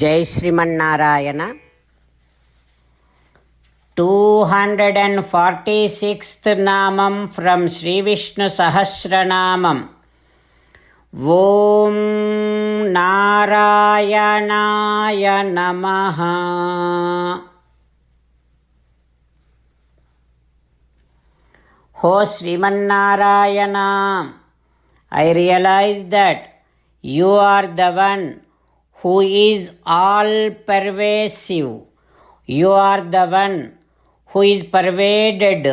జై శ్రీమన్నారాయణ. 246th నామం from Shri Vishnu Sahasranamam. ఓం నారాయణాయ నమః. హో Srimannarayana, I realize that you are the one who is all pervasive. You are the one who is pervaded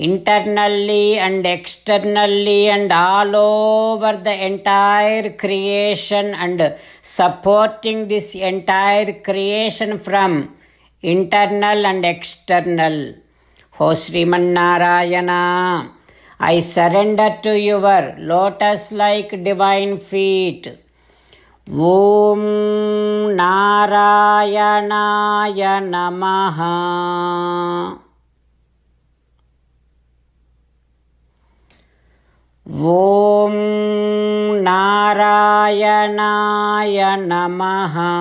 internally and externally and all over the entire creation and supporting this entire creation from internal and external. O Srimannarayana, I surrender to your lotus-like divine feet. Om Narayanaya Namaha. Om Narayanaya Namaha.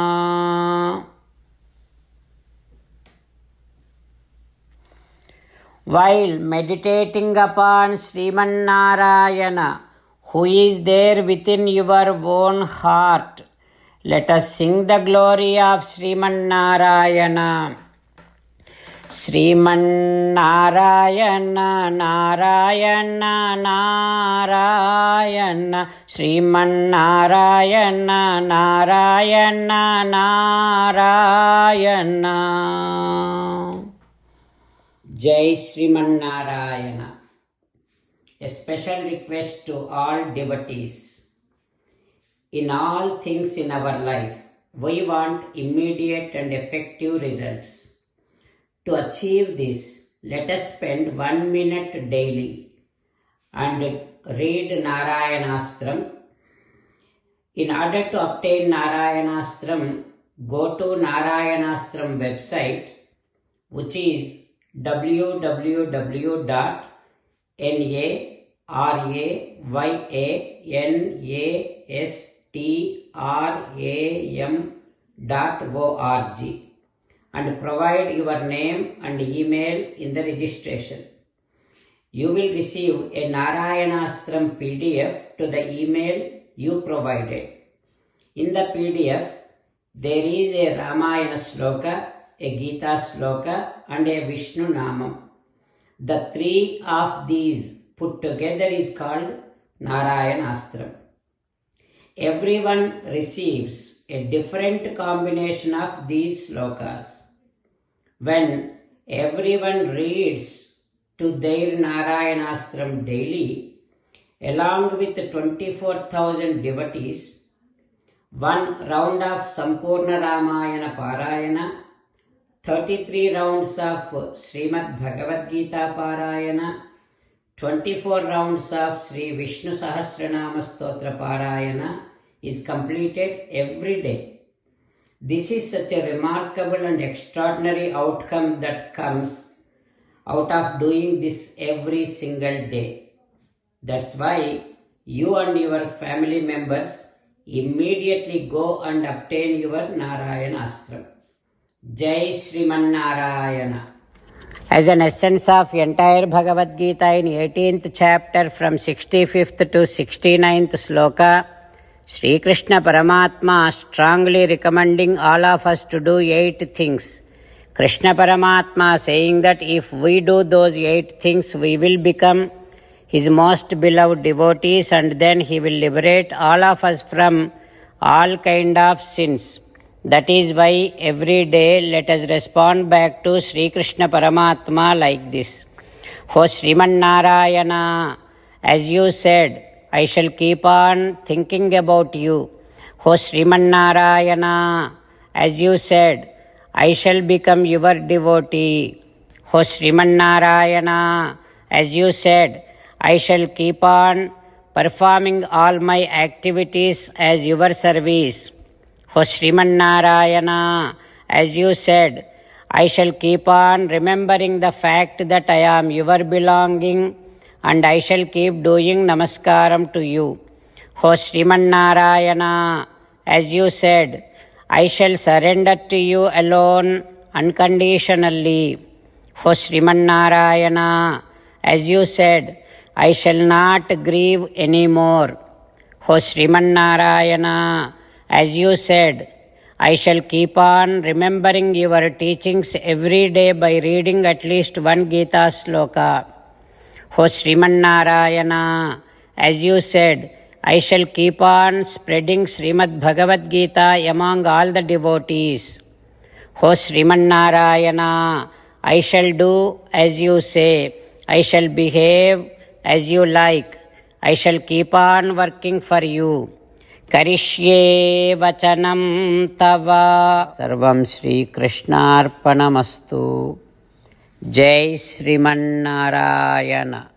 While meditating upon Srimannarayana, who is there within your own heart, let us sing the glory of Srimannarayana. Srimannarayana Narayana Narayana, Srimannarayana Narayana Narayana. Jai Srimannarayana. A special request to all devotees. In all things in our life, we want immediate and effective results. To achieve this, let us spend 1 minute daily and read Narayanastram. In order to obtain Narayanastram, go to Narayanastram website, which is www.narayanastram.org and provide your name and email in the registration. You will receive a Narayanastram PDF to the email you provided. In the PDF, there is a Ramayana Sloka, a Gita Sloka and a Vishnu Namam. The three of these put together is called Narayanastram. Everyone receives a different combination of these slokas. When everyone reads to their Narayanastram daily, along with 24,000 devotees, one round of Sampurna Ramayana Parayana, 33 rounds of Srimad Bhagavad Gita Parayana, 24 rounds of Sri Vishnu Sahasranama Stotra Parayana is completed every day. This is such a remarkable and extraordinary outcome that comes out of doing this every single day. That's why you and your family members immediately go and obtain your Narayanastram. Jai Srimannarayana. As an essence of entire Bhagavad Gita in 18th chapter from 65th to 69th sloka, Sri Krishna Paramatma strongly recommending all of us to do 8 things. Krishna Paramatma saying that if we do those 8 things, we will become his most beloved devotees and then he will liberate all of us from all kind of sins. That is why every day let us respond back to Sri Krishna Paramatma like this. O Srimannarayana, as you said, I shall keep on thinking about you. O Srimannarayana, as you said, I shall become your devotee. O Srimannarayana, as you said, I shall keep on performing all my activities as your service. O Srimannarayana, as you said, I shall keep on remembering the fact that I am your belonging and I shall keep doing namaskaram to you. O Srimannarayana, as you said, I shall surrender to you alone unconditionally. O Sriman Narayana, as you said, I shall not grieve anymore. O Sriman Narayana, as you said, I shall keep on remembering your teachings every day by reading at least one Gita sloka. O Sriman Narayana, as you said, I shall keep on spreading Srimad Bhagavad Gita among all the devotees. O Sriman Narayana, I shall do as you say. I shall behave as you like. I shall keep on working for you. Karishye vachanam tava. Sarvam Shri Krishnarpanamastu. Jai Sriman Narayana.